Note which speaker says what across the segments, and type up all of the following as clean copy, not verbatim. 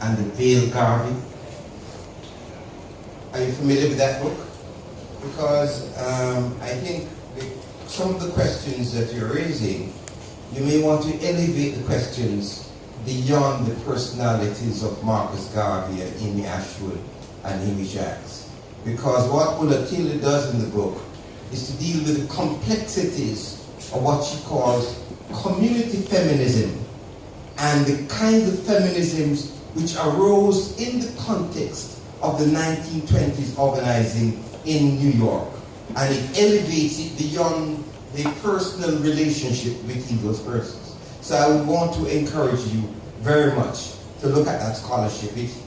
Speaker 1: and the Veil Garvey. Are you familiar with that book? Because I think some of the questions that you're raising, you may want to elevate the questions beyond the personalities of Marcus Garvey and Amy Ashwood and Amy Jacques. Because what Ulla Tilly does in the book is to deal with the complexities of what she calls community feminism and the kinds of feminisms which arose in the context of the 1920s organizing in New York. And it elevates it beyond the personal relationship between those persons. So I would want to encourage you very much to look at that scholarship. It's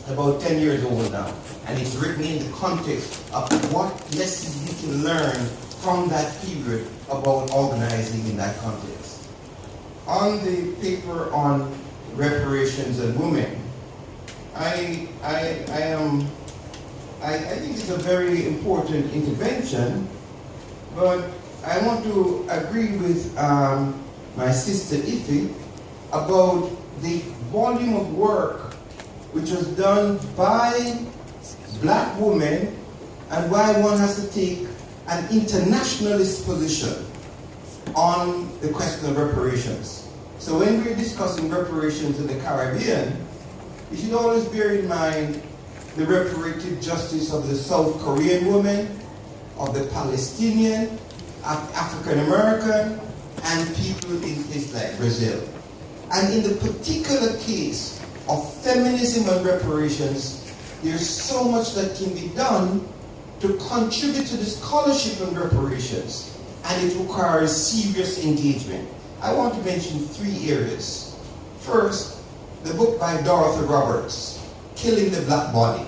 Speaker 1: about 10 years old now, and it's written in the context of what lessons you can learn from that period about organizing in that context. On the paper on reparations and women, I think it's a very important intervention, but I want to agree with my sister Ife about the volume of work which was done by black women and why one has to take an internationalist position on the question of reparations. So when we're discussing reparations in the Caribbean, you should always bear in mind the reparative justice of the South Korean women, of the Palestinian, African American, and people in places like Brazil. And in the particular case of feminism and reparations, there's so much that can be done to contribute to the scholarship on reparations, and it requires serious engagement. I want to mention 3 areas. First, the book by Dorothy Roberts, Killing the Black Body,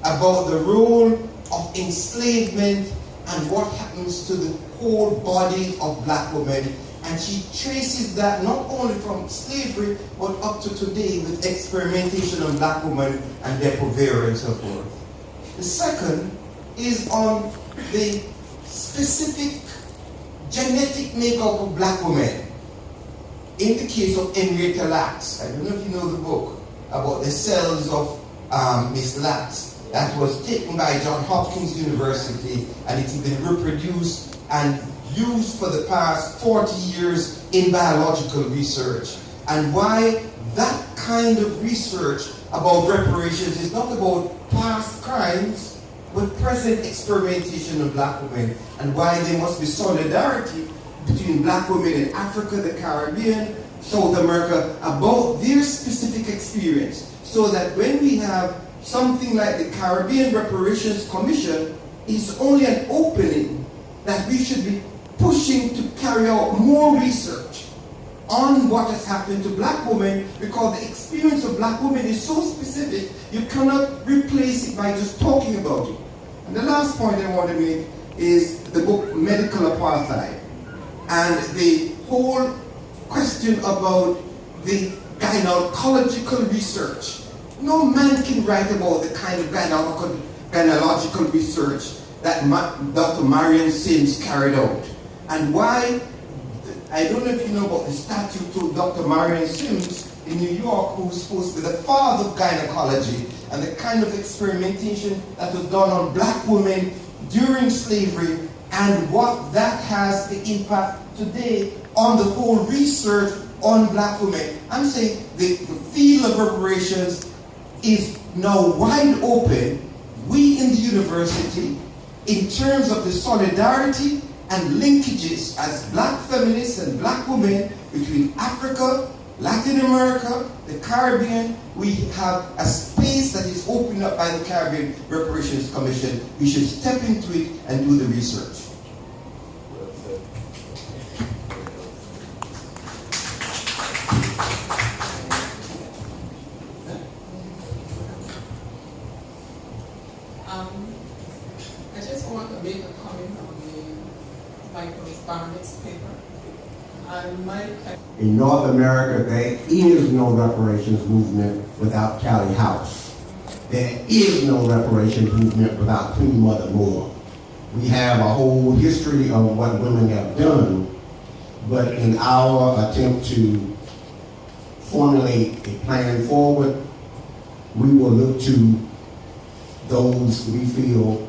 Speaker 1: about the role of enslavement and what happens to the whole body of black women. And she traces that not only from slavery, but up to today with experimentation on black women and their purveyor and so forth. The second is on the specific genetic makeup of black women. In the case of Henrietta Lacks, I don't know if you know the book about the cells of Miss Lacks, that was taken by Johns Hopkins University, and it's been reproduced and used for the past 40 years in biological research. And why that kind of research about reparations is not about past crimes, but present experimentation of black women, and why there must be solidarity between black women in Africa, the Caribbean, South America, about their specific experience, so that when we have something like the Caribbean Reparations Commission, it's only an opening that we should be pushing to carry out more research on what has happened to black women, because the experience of black women is so specific, you cannot replace it by just talking about it. And the last point I want to make is the book Medical Apartheid, and the whole question about the gynecological research. No man can write about the kind of gynecological research that Dr. Marion Sims carried out. And why, I don't know if you know about the statue to Dr. Marion Sims in New York, who was supposed to be the father of gynecology, and the kind of experimentation that was done on black women during slavery, and what that has the impact today on the whole research on black women. I'm saying the field of reparations is now wide open. We in the university, in terms of the solidarity and linkages as black feminists and black women between Africa, Latin America, the Caribbean, we have a space that is opened up by the Caribbean Reparations Commission. We should step into it and do the research.
Speaker 2: I just want to make a comment on the Michael Barnett's paper.
Speaker 3: In North America, there is no reparations movement without Callie House. There is no reparations movement without Queen Mother Moore. We have a whole history of what women have done, but in our attempt to formulate a plan forward, we will look to those we feel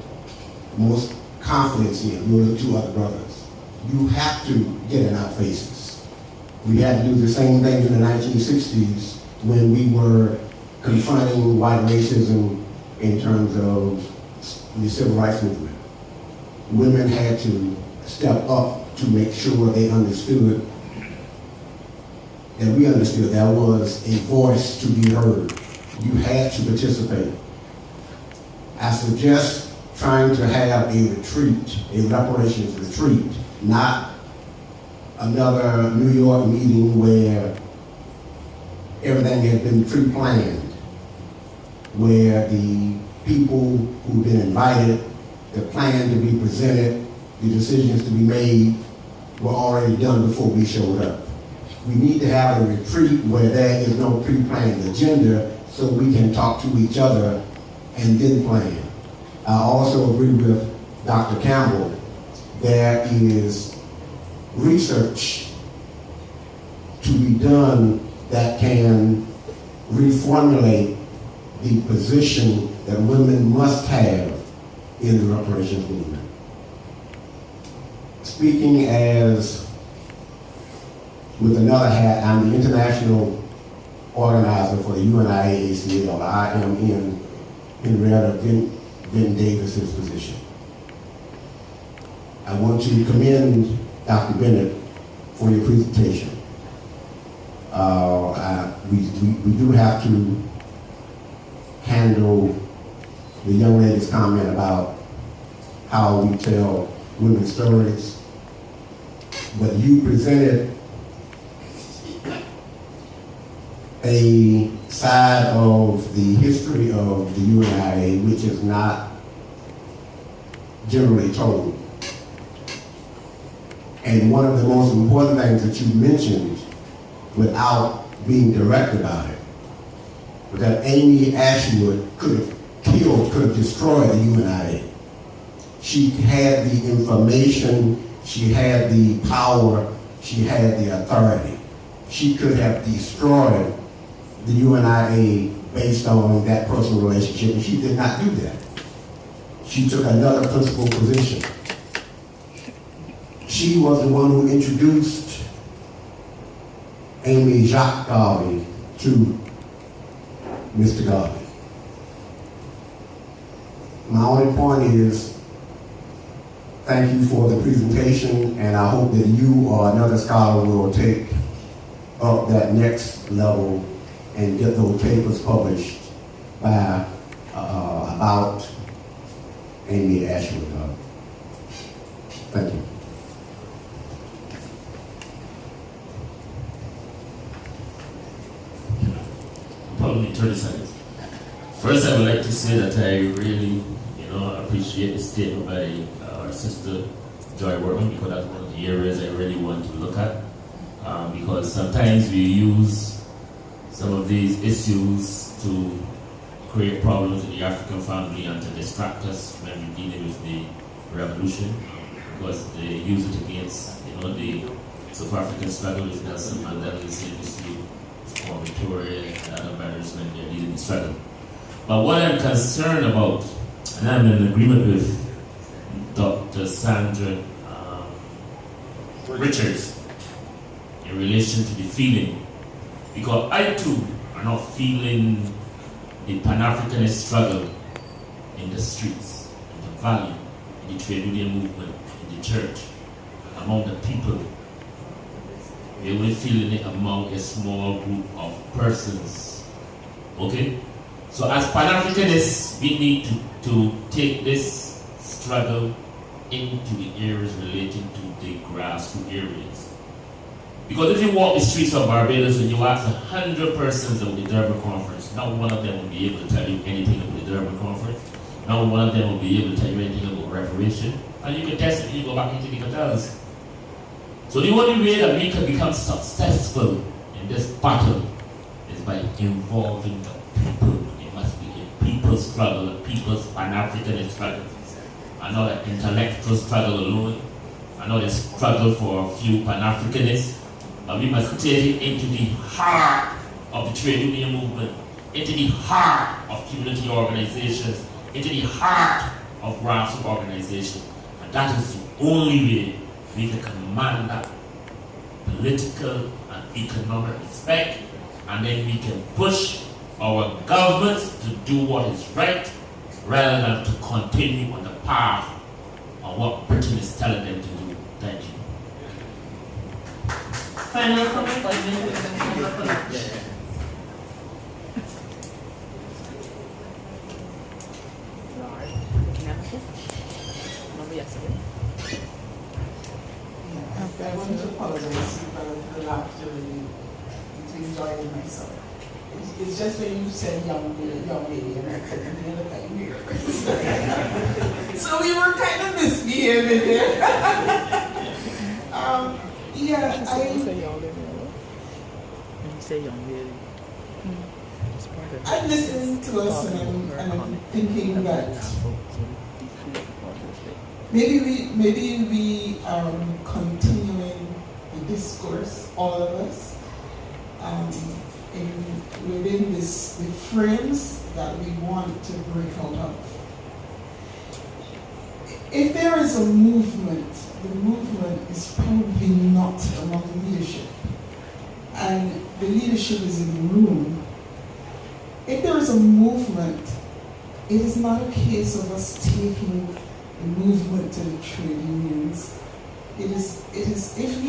Speaker 3: most confidence in. We will look to other brothers. You have to get in our faces. We had to do the same thing in the 1960s when we were confronting white racism in terms of the civil rights movement. Women had to step up to make sure they understood that we understood there was a voice to be heard. You had to participate. I suggest trying to have a retreat, a reparations retreat, not another New York meeting where everything has been pre-planned, where the people who've been invited, the plan to be presented, the decisions to be made were already done before we showed up. We need to have a retreat where there is no pre-planned agenda so we can talk to each other and then plan. I also agree with Dr. Campbell. There is research to be done that can reformulate the position that women must have in the reparations movement. Speaking as with another hat, I'm the international organizer for the UNIACL. I am in Henrietta Vinton Davis's position. I want to commend Dr. Bennett for your presentation. We do have to handle the young lady's comment about how we tell women's stories, but you presented a side of the history of the UNIA which is not generally told. And one of the most important things that you mentioned without being direct about it was that Amy Ashwood could have killed, could have destroyed the UNIA. She had the information, she had the power, she had the authority. She could have destroyed the UNIA based on that personal relationship, and she did not do that. She took another principled position. She was the one who introduced Amy Jacques Garvey to Mr. Garvey. My only point is, thank you for the presentation, and I hope that you or another scholar will take up that next level and get those papers published by about Amy Ashwood. Thank you.
Speaker 4: Probably 30 seconds. First, I would like to say that I really, appreciate the statement by our sister Joy Workman, because that's one of the areas I really want to look at. Because sometimes we use some of these issues to create problems in the African family and to distract us when we're dealing with the revolution, because they use it against, the South African struggle with Nelson Mandela, the same issue for Victoria and other matters when they're leading the struggle. But what I'm concerned about, and I'm in agreement with Dr. Sandra Richards in relation to the feeling, because I too are not feeling the Pan-Africanist struggle in the streets, in the valley, in the trade union movement, in the church, among the people. We're only feeling it among a small group of persons. Okay? So as Pan-Africanists, we need to take this struggle into the areas relating to the grassroots areas. Because if you walk the streets of Barbados and you ask 100 persons about the Durban Conference, not one of them will be able to tell you anything about the Durban Conference. Not one of them will be able to tell you anything about reparation. And you can test it when you go back into the hotels. So the only way that we can become successful in this battle is by involving the people. It must be a people's struggle, a people's Pan-Africanist struggle. And not an intellectual struggle alone, and not a struggle for a few Pan-Africanists. But we must take it into the heart of the trade union movement, into the heart of community organizations, into the heart of grassroots organizations. And that is the only way we can command that political and economic respect, and then we can push our governments to do what is right rather than to continue on the path of what Britain is telling them to do. Thank you.
Speaker 5: Final comment by Minister.
Speaker 2: I want to apologize for the laughter and enjoying myself. It's just when you said young lady, and I couldn't hear the time here. So we were kind of misbehaving there. Yeah, I'm listening to us and I'm thinking that maybe we are continuing the discourse, all of us, within the frames that we want to break out of. If there is a movement, the movement is probably not among the leadership, and the leadership is in the room. If there is a movement, it is not a case of us taking the movement to the trade unions. It is if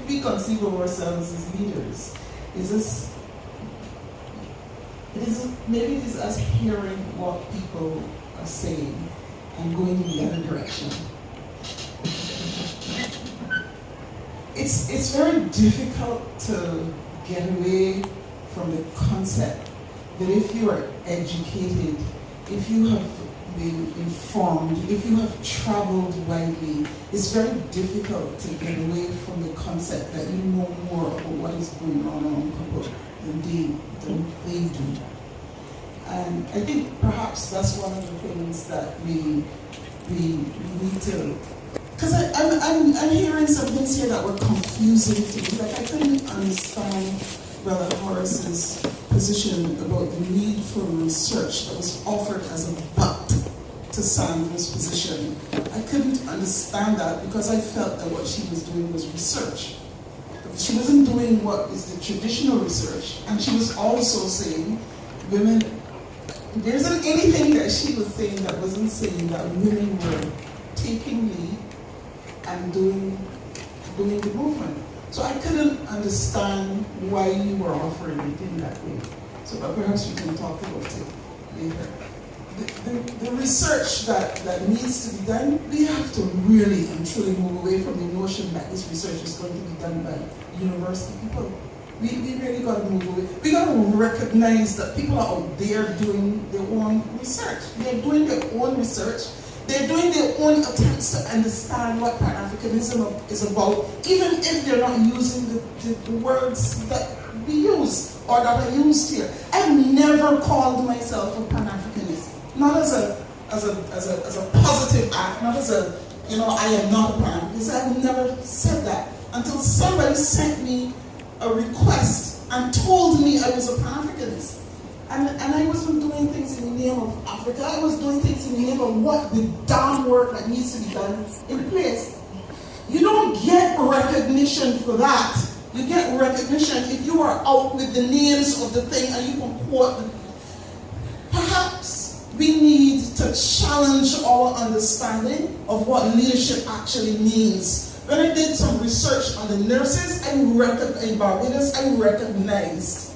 Speaker 2: we conceive of ourselves as leaders, maybe it is us hearing what people are saying and going in the other direction. It's very difficult to get away from the concept that if you are educated, if you have been informed, if you have traveled widely, it's very difficult to get away from the concept that you know more about what is going on around people than they do. And I think perhaps that's one of the things that we need to, because I'm hearing some things here that were confusing to me. Like I couldn't understand Brother Horace's position about the need for research that was offered as a but to Sandra's position. I couldn't understand that because I felt that what she was doing was research. She wasn't doing what is the traditional research, and she was also saying women. There isn't anything that she was saying that wasn't saying that women were taking lead and doing the movement. So I couldn't understand why you were offering it in that way. So perhaps we can talk about it later. The research that needs to be done, we have to really and truly move away from the notion that this research is going to be done by university people. We really got to move away. We got to recognize that people are out there doing their own research. They're doing their own research. They're doing their own attempts to understand what Pan-Africanism is about, even if they're not using the words that we use or that are used here. I've never called myself a Pan-Africanist, not as a positive act, not as a, I am not a Pan-Africanist. I've never said that until somebody sent me a request and told me I was a Pan-Africanist. And I wasn't doing things in the name of Africa. I was doing things in the name of what the damn work that needs to be done in place. You don't get recognition for that. You get recognition if you are out with the names of the thing and you can quote them. Perhaps we need to challenge our understanding of what leadership actually means. When I did some research on the nurses in Barbados, I recognized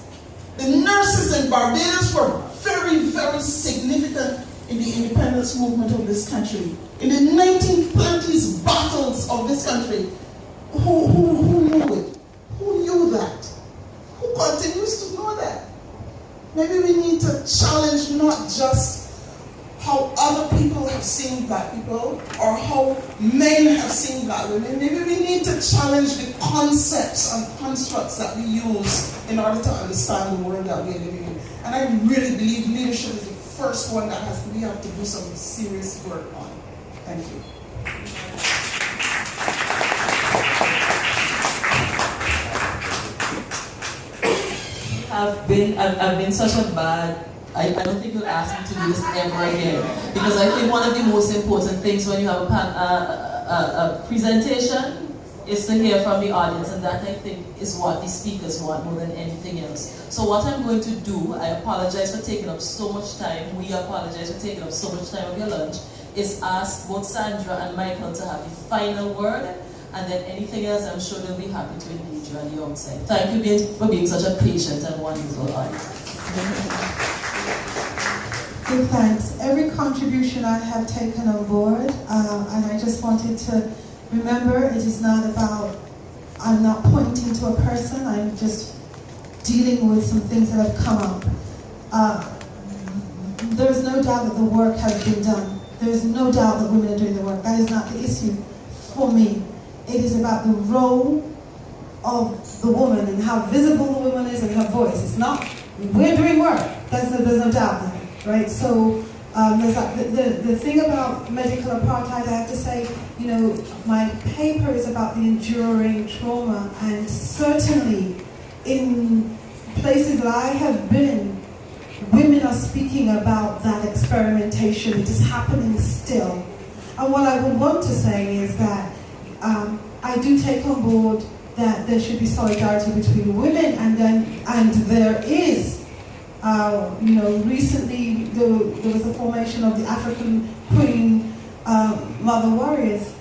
Speaker 2: the nurses in Barbados were very, very significant in the independence movement of this country. In the 1930s battles of this country, who knew it? Who knew that? Who continues to know that? Maybe we need to challenge not just how other people have seen black people or how men have seen black women. Maybe we need to challenge the concepts and constructs that we use in order to understand the world that we're living in. And I really believe leadership is the first one that we have to do some serious work on. Thank you.
Speaker 5: We I've been such a bad. I don't think you'll ask me to do this ever again, because I think one of the most important things when you have a presentation is to hear from the audience, and that I think is what the speakers want more than anything else. So what I'm going to do, I apologize for taking up so much time, we apologize for taking up so much time of your lunch, is ask both Sandra and Michael to have the final word, and then anything else I'm sure they'll be happy to engage you on the outside. Thank you for being such a patient and wonderful audience.
Speaker 6: Good, thanks. Every contribution I have taken on board, and I just wanted to remember, it is not about, I'm not pointing to a person, I'm just dealing with some things that have come up. There's no doubt that the work has been done. There's no doubt that women are doing the work. That is not the issue for me. It is about the role of the woman and how visible the woman is and her voice. It's not, we're doing work. There's no doubt there, right? So there's the thing about medical apartheid, I have to say, you know, my paper is about the enduring trauma, and certainly in places that I have been, women are speaking about that experimentation. It is happening still. And what I would want to say is that I do take on board that there should be solidarity between women, and there is. You know, recently there was the formation of the African Queen Mother Warriors.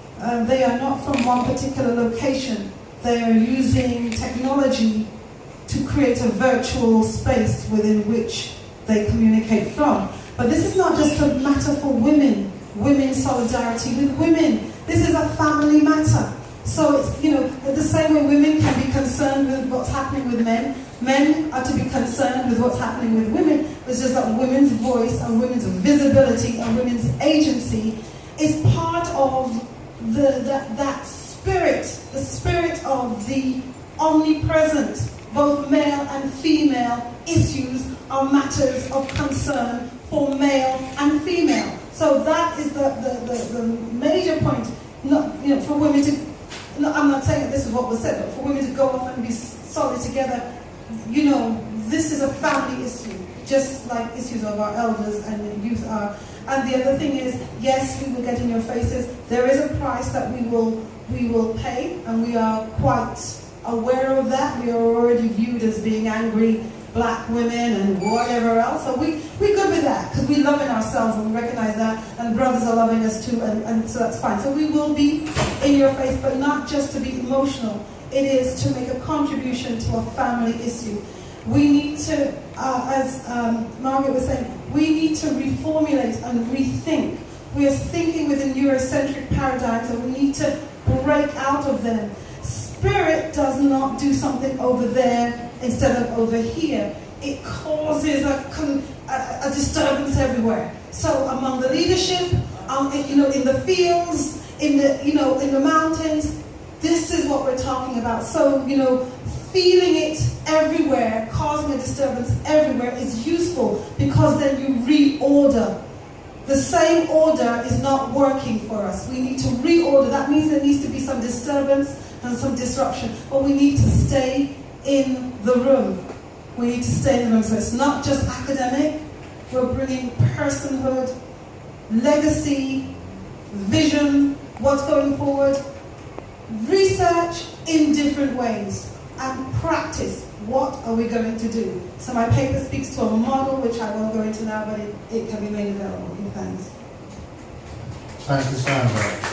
Speaker 6: They are not from one particular location. They are using technology to create a virtual space within which they communicate from. But this is not just a matter for women, women's solidarity with women. This is a family matter. So it's, you know, the same way women can be concerned with what's happening with men, men are to be concerned with what's happening with women. It's just that women's voice and women's visibility and women's agency is part of that spirit, the spirit of the omnipresent, both male and female issues are matters of concern for male and female. So that is the major point, not, you know, for women to, no, I'm not saying that this is what was said, but for women to go off and be solid together, you know, this is a family issue, just like issues of our elders and youth are. And the other thing is, yes, we will get in your faces. There is a price that we will pay, and we are quite aware of that. We are already viewed as being angry black women and whatever else. So we're good with that, because we love in ourselves and we recognize that, and brothers are loving us too, and so that's fine. So we will be in your face, but not just to be emotional. It is to make a contribution to a family issue. We need to, as Margaret was saying, we need to reformulate and rethink. We are thinking within Eurocentric paradigms, and we need to break out of them. Spirit does not do something over there instead of over here. It causes a disturbance everywhere. So among the leadership, you know, in the fields, in the mountains, this is what we're talking about. So, you know, feeling it everywhere, causing a disturbance everywhere is useful, because then you reorder. The same order is not working for us. We need to reorder. That means there needs to be some disturbance and some disruption, but we need to stay in the room. We need to stay in the room. So it's not just academic. We're bringing personhood, legacy, vision, what's going forward, research in different ways, and practice. What are we going to do? So my paper speaks to a model, which I won't go into now, but it can be made available. Thanks.
Speaker 7: Thank you, Sandra.